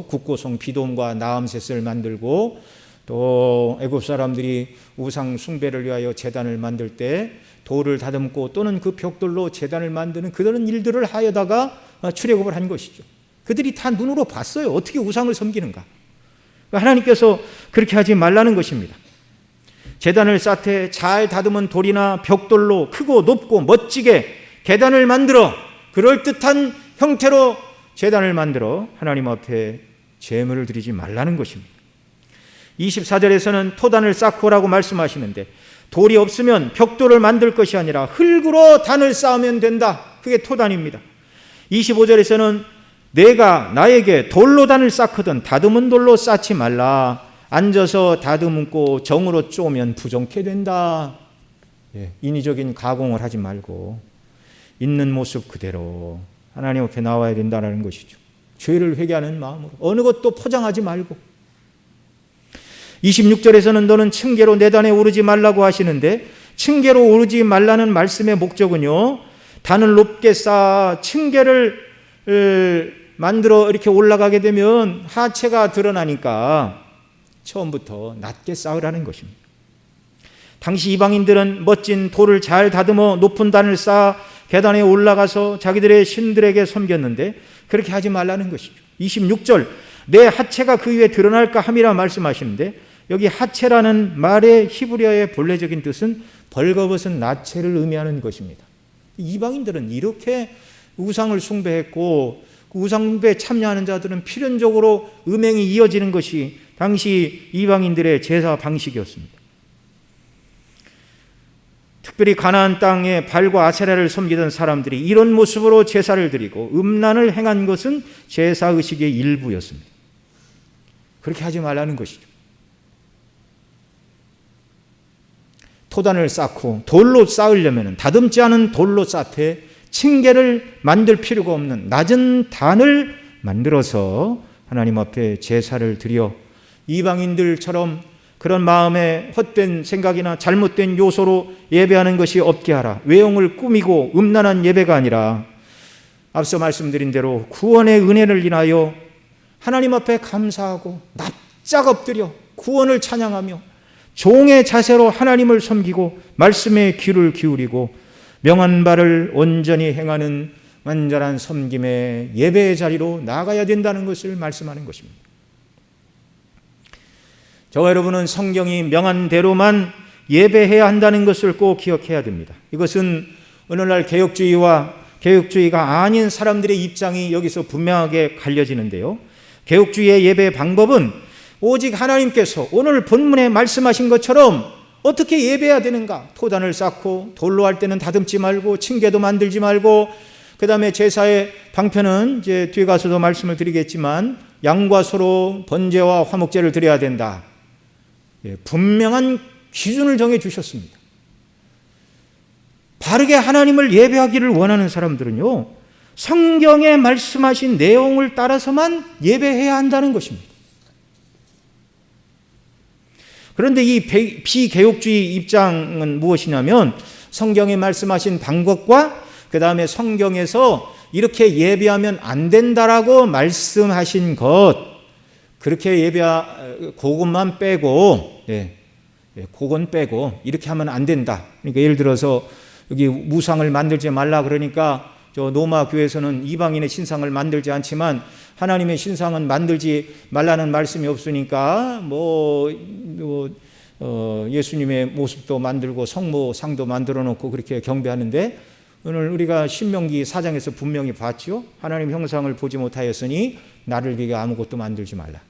국고송 비돔과 나암셋을 만들고 또 애굽 사람들이 우상 숭배를 위하여 제단을 만들 때 돌을 다듬고 또는 그 벽돌로 제단을 만드는 그런 일들을 하여다가 출애굽을 한 것이죠. 그들이 다 눈으로 봤어요. 어떻게 우상을 섬기는가. 하나님께서 그렇게 하지 말라는 것입니다. 제단을 쌓되 잘 다듬은 돌이나 벽돌로 크고 높고 멋지게 계단을 만들어 그럴듯한 형태로 제단을 만들어 하나님 앞에 제물을 드리지 말라는 것입니다. 24절에서는 토단을 쌓고라고 말씀하시는데 돌이 없으면 벽돌을 만들 것이 아니라 흙으로 단을 쌓으면 된다. 그게 토단입니다. 25절에서는 내가 나에게 돌로 단을 쌓거든 다듬은 돌로 쌓지 말라. 앉아서 다듬고 정으로 쪼면 부정케 된다. 인위적인 가공을 하지 말고 있는 모습 그대로 하나님 앞에 나와야 된다는 것이죠. 죄를 회개하는 마음으로 어느 것도 포장하지 말고 26절에서는 너는 층계로 내 단에 오르지 말라고 하시는데 층계로 오르지 말라는 말씀의 목적은요, 단을 높게 쌓아 층계를 만들어 이렇게 올라가게 되면 하체가 드러나니까 처음부터 낮게 쌓으라는 것입니다. 당시 이방인들은 멋진 돌을 잘 다듬어 높은 단을 쌓아 계단에 올라가서 자기들의 신들에게 섬겼는데 그렇게 하지 말라는 것이죠. 26절 내 하체가 그 위에 드러날까 함이라 말씀하시는데 여기 하체라는 말의 히브리어의 본래적인 뜻은 벌거벗은 나체를 의미하는 것입니다. 이방인들은 이렇게 우상을 숭배했고 그 우상 숭배에 참여하는 자들은 필연적으로 음행이 이어지는 것이 당시 이방인들의 제사 방식이었습니다. 특별히 가나안 땅에 발과 아세라를 섬기던 사람들이 이런 모습으로 제사를 드리고 음란을 행한 것은 제사의식의 일부였습니다. 그렇게 하지 말라는 것이죠. 토단을 쌓고 돌로 쌓으려면 다듬지 않은 돌로 쌓되 층계를 만들 필요가 없는 낮은 단을 만들어서 하나님 앞에 제사를 드려 이방인들처럼 그런 마음에 헛된 생각이나 잘못된 요소로 예배하는 것이 없게 하라. 외형을 꾸미고 음란한 예배가 아니라 앞서 말씀드린 대로 구원의 은혜를 인하여 하나님 앞에 감사하고 납작 엎드려 구원을 찬양하며 종의 자세로 하나님을 섬기고 말씀에 귀를 기울이고 명한 바를 온전히 행하는 완전한 섬김의 예배의 자리로 나아가야 된다는 것을 말씀하는 것입니다. 저와 여러분은 성경이 명한 대로만 예배해야 한다는 것을 꼭 기억해야 됩니다. 이것은 오늘날 개혁주의와 개혁주의가 아닌 사람들의 입장이 여기서 분명하게 갈려지는데요. 개혁주의의 예배 방법은 오직 하나님께서 오늘 본문에 말씀하신 것처럼 어떻게 예배해야 되는가? 토단을 쌓고 돌로 할 때는 다듬지 말고 층계도 만들지 말고 그 다음에 제사의 방편은 이제 뒤에 가서도 말씀을 드리겠지만 양과 소로 번제와 화목제를 드려야 된다. 분명한 기준을 정해 주셨습니다. 바르게 하나님을 예배하기를 원하는 사람들은요, 성경에 말씀하신 내용을 따라서만 예배해야 한다는 것입니다. 그런데 이 비개혁주의 입장은 무엇이냐면 성경에 말씀하신 방법과 그 다음에 성경에서 이렇게 예배하면 안 된다라고 말씀하신 것, 그렇게 그것만 빼고, 그건 빼고 이렇게 하면 안 된다. 그러니까 예를 들어서 여기 우상을 만들지 말라 그러니까 저 노마 교회에서는 이방인의 신상을 만들지 않지만 하나님의 신상은 만들지 말라는 말씀이 없으니까 예수님의 모습도 만들고 성모상도 만들어 놓고 그렇게 경배하는데 오늘 우리가 신명기 4장에서 분명히 봤죠. 하나님 형상을 보지 못하였으니 나를 위해 아무것도 만들지 말라.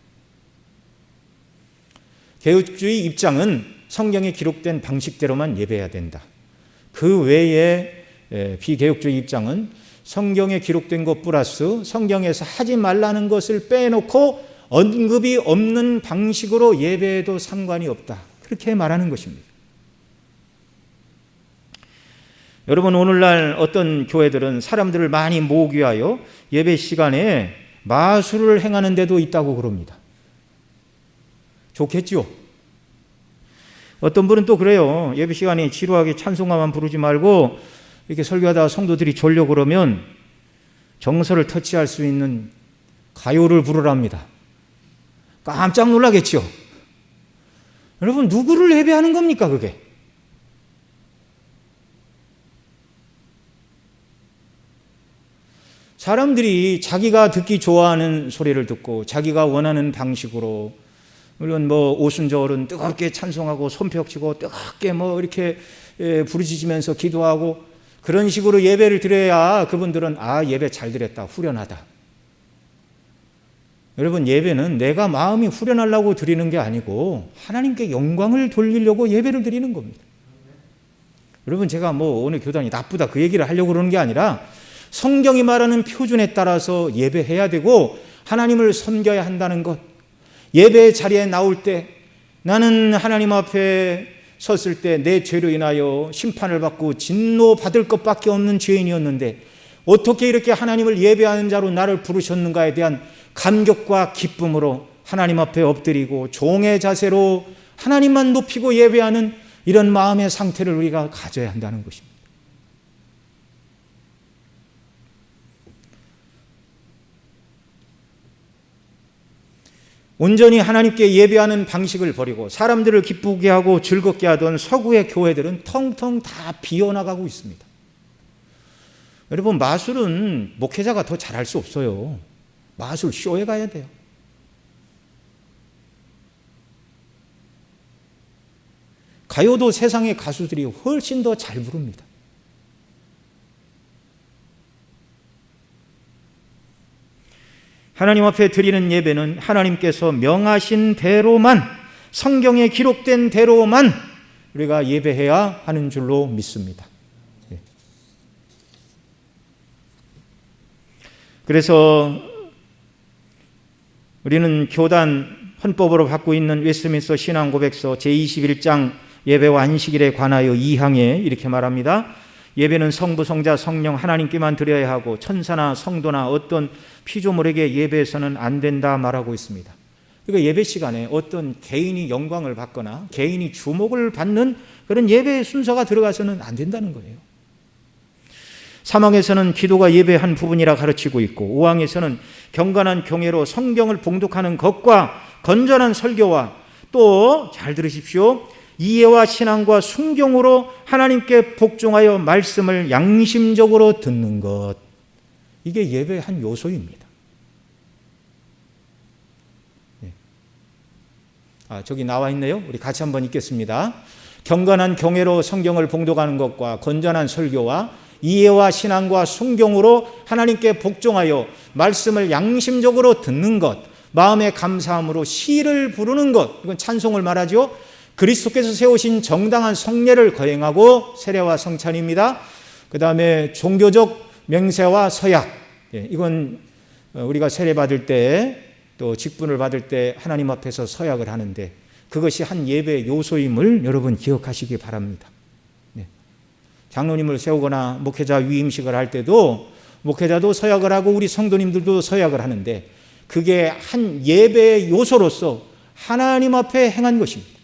개혁주의 입장은 성경에 기록된 방식대로만 예배해야 된다. 그 외에 비개혁주의 입장은 성경에 기록된 것 플러스 성경에서 하지 말라는 것을 빼놓고 언급이 없는 방식으로 예배해도 상관이 없다. 그렇게 말하는 것입니다. 여러분, 오늘날 어떤 교회들은 사람들을 많이 모으기 위하여 예배 시간에 마술을 행하는 데도 있다고 그럽니다. 좋겠죠? 어떤 분은 또 그래요. 예배 시간에 지루하게 찬송가만 부르지 말고 이렇게 설교하다가 성도들이 졸려 그러면 정서를 터치할 수 있는 가요를 부르랍니다. 깜짝 놀라겠죠? 여러분, 누구를 예배하는 겁니까, 그게? 사람들이 자기가 듣기 좋아하는 소리를 듣고 자기가 원하는 방식으로, 물론 오순절은 뜨겁게 찬송하고 손뼉치고 뜨겁게 이렇게 부르짖으면서 기도하고 그런 식으로 예배를 드려야 그분들은 예배 잘 드렸다, 후련하다. 여러분, 예배는 내가 마음이 후련하려고 드리는 게 아니고 하나님께 영광을 돌리려고 예배를 드리는 겁니다. 여러분, 제가 오늘 교단이 나쁘다 그 얘기를 하려고 그러는 게 아니라 성경이 말하는 표준에 따라서 예배해야 되고 하나님을 섬겨야 한다는 것. 예배 자리에 나올 때 나는 하나님 앞에 섰을 때 내 죄로 인하여 심판을 받고 진노받을 것밖에 없는 죄인이었는데 어떻게 이렇게 하나님을 예배하는 자로 나를 부르셨는가에 대한 감격과 기쁨으로 하나님 앞에 엎드리고 종의 자세로 하나님만 높이고 예배하는 이런 마음의 상태를 우리가 가져야 한다는 것입니다. 온전히 하나님께 예배하는 방식을 버리고 사람들을 기쁘게 하고 즐겁게 하던 서구의 교회들은 텅텅 다 비어나가고 있습니다. 여러분, 마술은 목회자가 더 잘할 수 없어요. 마술 쇼에 가야 돼요. 가요도 세상의 가수들이 훨씬 더 잘 부릅니다. 하나님 앞에 드리는 예배는 하나님께서 명하신 대로만, 성경에 기록된 대로만 우리가 예배해야 하는 줄로 믿습니다. 그래서 우리는 교단 헌법으로 받고 있는 웨스트민스터 신앙고백서 제21장 예배와 안식일에 관하여 2항에 이렇게 말합니다. 예배는 성부, 성자, 성령 하나님께만 드려야 하고 천사나 성도나 어떤 피조물에게 예배해서는 안 된다 말하고 있습니다. 그러니까 예배 시간에 어떤 개인이 영광을 받거나 개인이 주목을 받는 그런 예배의 순서가 들어가서는 안 된다는 거예요. 3항에서는 기도가 예배의 한 부분이라 가르치고 있고 5항에서는 경건한 경외로 성경을 봉독하는 것과 건전한 설교와 또 잘 들으십시오. 이해와 신앙과 순종으로 하나님께 복종하여 말씀을 양심적으로 듣는 것, 이게 예배의 한 요소입니다. 저기 나와 있네요. 우리 같이 한번 읽겠습니다. 경건한 경외로 성경을 봉독하는 것과 건전한 설교와 이해와 신앙과 순종으로 하나님께 복종하여 말씀을 양심적으로 듣는 것, 마음의 감사함으로 시를 부르는 것, 이건 찬송을 말하죠. 그리스도께서 세우신 정당한 성례를 거행하고 세례와 성찬입니다. 그 다음에 종교적 맹세와 서약, 이건 우리가 세례 받을 때 또 직분을 받을 때 하나님 앞에서 서약을 하는데 그것이 한 예배의 요소임을 여러분 기억하시기 바랍니다. 장로님을 세우거나 목회자 위임식을 할 때도 목회자도 서약을 하고 우리 성도님들도 서약을 하는데 그게 한 예배의 요소로서 하나님 앞에 행한 것입니다.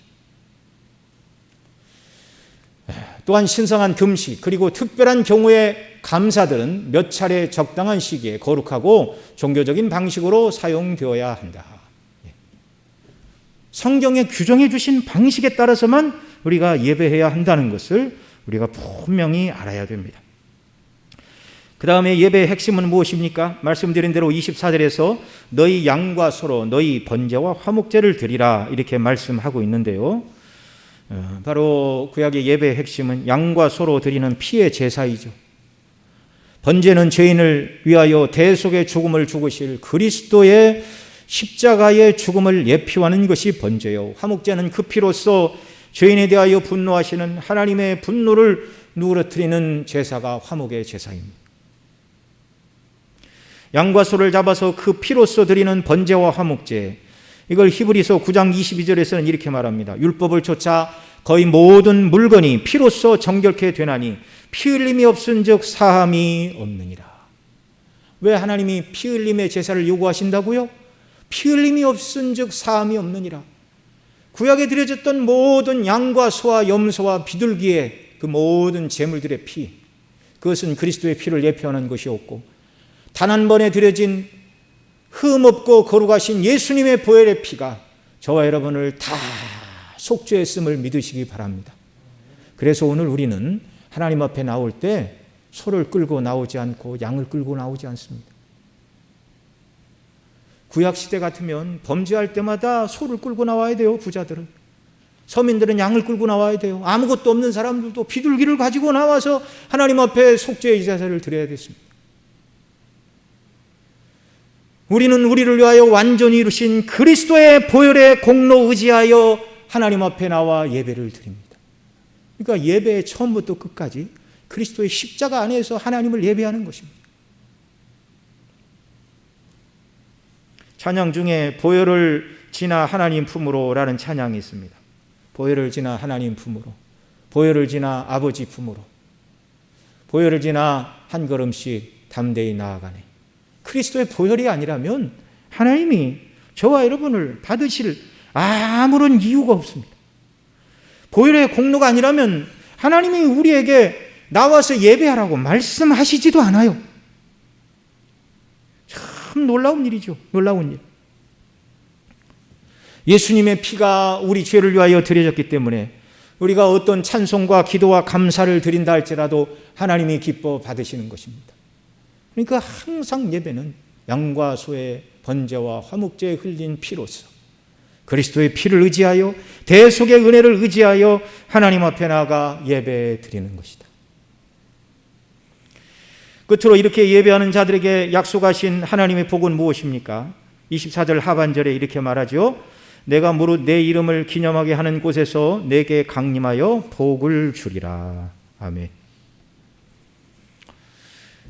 또한 신성한 금식 그리고 특별한 경우의 감사들은 몇 차례 적당한 시기에 거룩하고 종교적인 방식으로 사용되어야 한다. 성경에 규정해 주신 방식에 따라서만 우리가 예배해야 한다는 것을 우리가 분명히 알아야 됩니다. 그 다음에 예배의 핵심은 무엇입니까? 말씀드린 대로 24절에서 너희 양과 소로 너희 번제와 화목제를 드리라 이렇게 말씀하고 있는데요. 바로 구약의 예배의 핵심은 양과 소로 드리는 피의 제사이죠. 번제는 죄인을 위하여 대속의 죽음을 죽으실 그리스도의 십자가의 죽음을 예표하는 것이 번제요. 화목제는 그 피로써 죄인에 대하여 분노하시는 하나님의 분노를 누그러뜨리는 제사가 화목의 제사입니다. 양과 소를 잡아서 그 피로써 드리는 번제와 화목제, 이걸 히브리서 9장 22절에서는 이렇게 말합니다. 율법을 쫓아 거의 모든 물건이 피로써 정결케 되나니 피 흘림이 없은즉 사함이 없느니라. 왜 하나님이 피 흘림의 제사를 요구하신다고요? 피 흘림이 없은즉 사함이 없느니라. 구약에 드려졌던 모든 양과 소와 염소와 비둘기의 그 모든 제물들의 피, 그것은 그리스도의 피를 예표하는 것이었고 단 한 번에 드려진 흠없고 거룩하신 예수님의 보혈의 피가 저와 여러분을 다 속죄했음을 믿으시기 바랍니다. 그래서 오늘 우리는 하나님 앞에 나올 때 소를 끌고 나오지 않고 양을 끌고 나오지 않습니다. 구약시대 같으면 범죄할 때마다 소를 끌고 나와야 돼요. 부자들은. 서민들은 양을 끌고 나와야 돼요. 아무것도 없는 사람들도 비둘기를 가지고 나와서 하나님 앞에 속죄의 제사를 드려야 됐습니다. 우리는 우리를 위하여 완전히 이루신 그리스도의 보혈의 공로 의지하여 하나님 앞에 나와 예배를 드립니다. 그러니까 예배의 처음부터 끝까지 그리스도의 십자가 안에서 하나님을 예배하는 것입니다. 찬양 중에 보혈을 지나 하나님 품으로 라는 찬양이 있습니다. 보혈을 지나 하나님 품으로, 보혈을 지나 아버지 품으로, 보혈을 지나 한 걸음씩 담대히 나아가네. 그리스도의 보혈이 아니라면 하나님이 저와 여러분을 받으실 아무런 이유가 없습니다. 보혈의 공로가 아니라면 하나님이 우리에게 나와서 예배하라고 말씀하시지도 않아요. 참 놀라운 일이죠. 놀라운 일. 예수님의 피가 우리 죄를 위하여 드려졌기 때문에 우리가 어떤 찬송과 기도와 감사를 드린다 할지라도 하나님이 기뻐 받으시는 것입니다. 그러니까 항상 예배는 양과 소의 번제와 화목제에 흘린 피로서 그리스도의 피를 의지하여 대속의 은혜를 의지하여 하나님 앞에 나아가 예배 드리는 것이다. 끝으로 이렇게 예배하는 자들에게 약속하신 하나님의 복은 무엇입니까? 24절 하반절에 이렇게 말하죠. 내가 무릇 내 이름을 기념하게 하는 곳에서 내게 강림하여 복을 주리라. 아멘.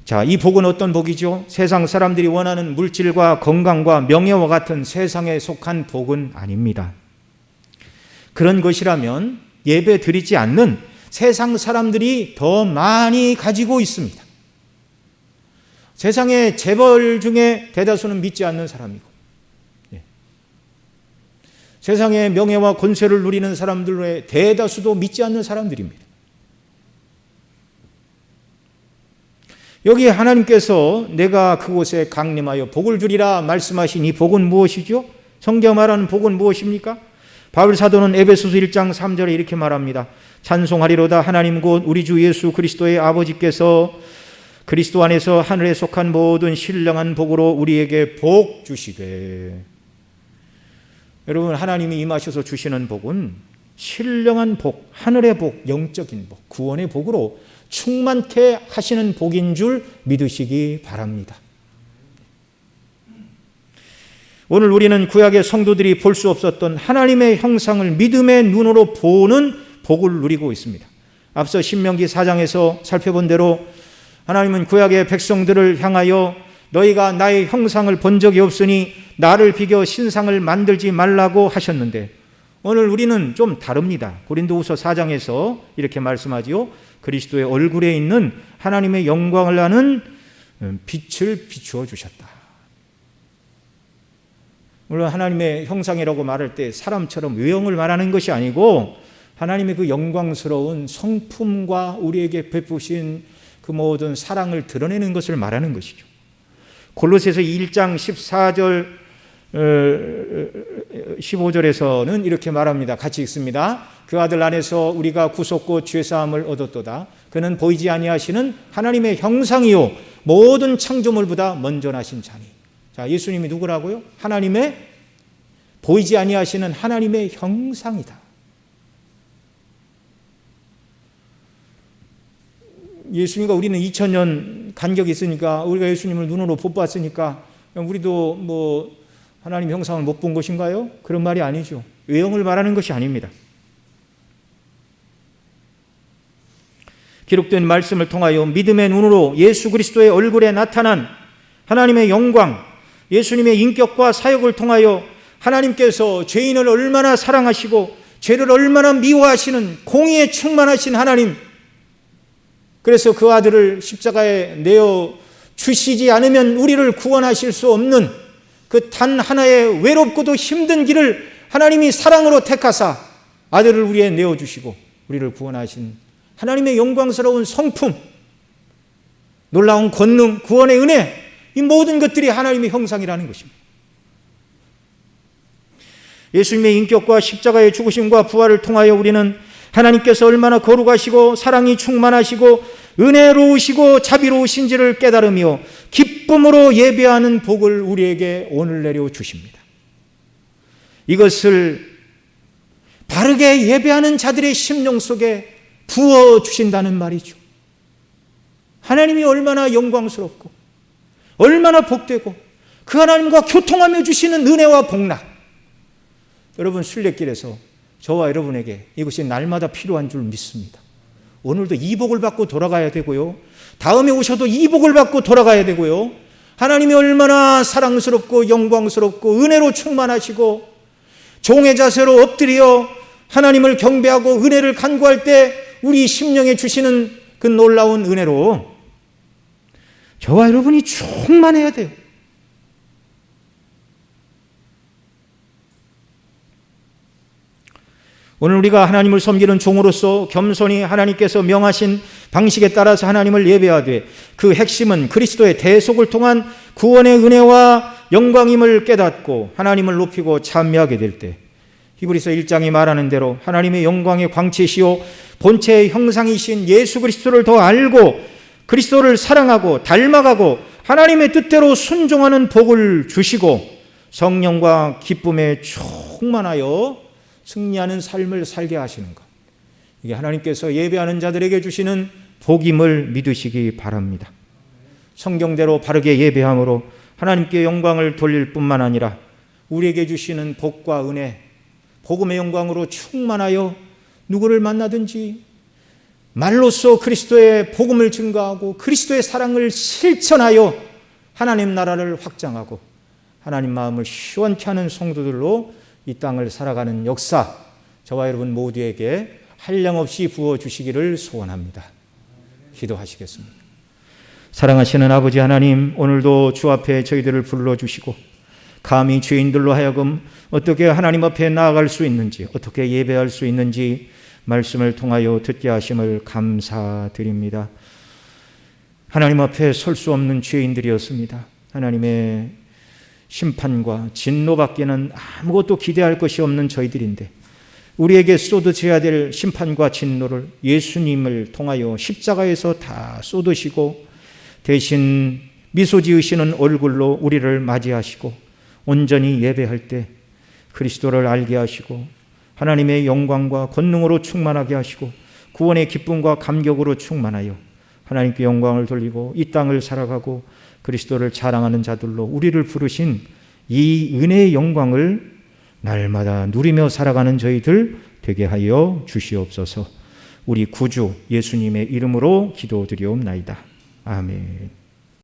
자, 이 복은 어떤 복이죠? 세상 사람들이 원하는 물질과 건강과 명예와 같은 세상에 속한 복은 아닙니다. 그런 것이라면 예배 드리지 않는 세상 사람들이 더 많이 가지고 있습니다. 세상의 재벌 중에 대다수는 믿지 않는 사람이고, 세상의 명예와 권세를 누리는 사람들의 대다수도 믿지 않는 사람들입니다. 여기 하나님께서 내가 그곳에 강림하여 복을 주리라 말씀하신 이 복은 무엇이죠? 성경 말하는 복은 무엇입니까? 바울 사도는 에베소서 1장 3절에 이렇게 말합니다. 찬송하리로다 하나님 곧 우리 주 예수 그리스도의 아버지께서 그리스도 안에서 하늘에 속한 모든 신령한 복으로 우리에게 복 주시되. 여러분, 하나님이 임하셔서 주시는 복은 신령한 복, 하늘의 복, 영적인 복, 구원의 복으로 충만케 하시는 복인 줄 믿으시기 바랍니다. 오늘 우리는 구약의 성도들이 볼 수 없었던 하나님의 형상을 믿음의 눈으로 보는 복을 누리고 있습니다. 앞서 신명기 4장에서 살펴본 대로 하나님은 구약의 백성들을 향하여 너희가 나의 형상을 본 적이 없으니 나를 비교 신상을 만들지 말라고 하셨는데, 오늘 우리는 좀 다릅니다. 고린도후서 4장에서 이렇게 말씀하지요. 그리스도의 얼굴에 있는 하나님의 영광을 아는 빛을 비추어 주셨다. 물론 하나님의 형상이라고 말할 때 사람처럼 외형을 말하는 것이 아니고 하나님의 그 영광스러운 성품과 우리에게 베푸신 그 모든 사랑을 드러내는 것을 말하는 것이죠. 골로새서 1장 14절 15절에서는 이렇게 말합니다. 같이 읽습니다. 그 아들 안에서 우리가 구속고 죄사함을 얻었도다. 그는 보이지 아니하시는 하나님의 형상이요 모든 창조물보다 먼저 나신 자니. 자, 예수님이 누구라고요? 하나님의 보이지 아니하시는 하나님의 형상이다. 예수님과 우리는 2000년 간격이 있으니까, 우리가 예수님을 눈으로 못 봤으니까 우리도 뭐 하나님 형상을 못 본 것인가요? 그런 말이 아니죠. 외형을 말하는 것이 아닙니다. 기록된 말씀을 통하여 믿음의 눈으로 예수 그리스도의 얼굴에 나타난 하나님의 영광, 예수님의 인격과 사역을 통하여 하나님께서 죄인을 얼마나 사랑하시고 죄를 얼마나 미워하시는 공의에 충만하신 하나님, 그래서 그 아들을 십자가에 내어 주시지 않으면 우리를 구원하실 수 없는 그 단 하나의 외롭고도 힘든 길을 하나님이 사랑으로 택하사 아들을 우리에 내어주시고 우리를 구원하신 하나님의 영광스러운 성품, 놀라운 권능, 구원의 은혜, 이 모든 것들이 하나님의 형상이라는 것입니다. 예수님의 인격과 십자가의 죽으심과 부활을 통하여 우리는 하나님께서 얼마나 거룩하시고 사랑이 충만하시고 은혜로우시고 자비로우신지를 깨달으며 기쁨으로 예배하는 복을 우리에게 오늘 내려 주십니다. 이것을 바르게 예배하는 자들의 심령 속에 부어주신다는 말이죠. 하나님이 얼마나 영광스럽고 얼마나 복되고 그 하나님과 교통하며 주시는 은혜와 복락. 여러분, 순례길에서 저와 여러분에게 이것이 날마다 필요한 줄 믿습니다. 오늘도 이 복을 받고 돌아가야 되고요, 다음에 오셔도 이 복을 받고 돌아가야 되고요, 하나님이 얼마나 사랑스럽고 영광스럽고 은혜로 충만하시고 종의 자세로 엎드려 하나님을 경배하고 은혜를 간구할 때 우리 심령에 주시는 그 놀라운 은혜로 저와 여러분이 충만해야 돼요. 오늘 우리가 하나님을 섬기는 종으로서 겸손히 하나님께서 명하신 방식에 따라서 하나님을 예배하되 그 핵심은 그리스도의 대속을 통한 구원의 은혜와 영광임을 깨닫고 하나님을 높이고 찬미하게 될 때 히브리서 1장이 말하는 대로 하나님의 영광의 광채시요 본체의 형상이신 예수 그리스도를 더 알고 그리스도를 사랑하고 닮아가고 하나님의 뜻대로 순종하는 복을 주시고 성령과 기쁨에 충만하여 승리하는 삶을 살게 하시는 것, 이게 하나님께서 예배하는 자들에게 주시는 복임을 믿으시기 바랍니다. 성경대로 바르게 예배함으로 하나님께 영광을 돌릴 뿐만 아니라 우리에게 주시는 복과 은혜, 복음의 영광으로 충만하여 누구를 만나든지 말로써 그리스도의 복음을 증거하고 그리스도의 사랑을 실천하여 하나님 나라를 확장하고 하나님 마음을 시원케 하는 성도들로 이 땅을 살아가는 역사, 저와 여러분 모두에게 한량없이 부어주시기를 소원합니다. 기도하시겠습니다. 사랑하시는 아버지 하나님, 오늘도 주 앞에 저희들을 불러주시고 감히 죄인들로 하여금 어떻게 하나님 앞에 나아갈 수 있는지, 어떻게 예배할 수 있는지 말씀을 통하여 듣게 하심을 감사드립니다. 하나님 앞에 설 수 없는 죄인들이었습니다. 하나님의 심판과 진노밖에는 아무것도 기대할 것이 없는 저희들인데 우리에게 쏟아져야 될 심판과 진노를 예수님을 통하여 십자가에서 다 쏟으시고 대신 미소 지으시는 얼굴로 우리를 맞이하시고 온전히 예배할 때 그리스도를 알게 하시고 하나님의 영광과 권능으로 충만하게 하시고 구원의 기쁨과 감격으로 충만하여 하나님께 영광을 돌리고 이 땅을 살아가고 그리스도를 자랑하는 자들로 우리를 부르신 이 은혜의 영광을 날마다 누리며 살아가는 저희들 되게 하여 주시옵소서. 우리 구주 예수님의 이름으로 기도드리옵나이다. 아멘.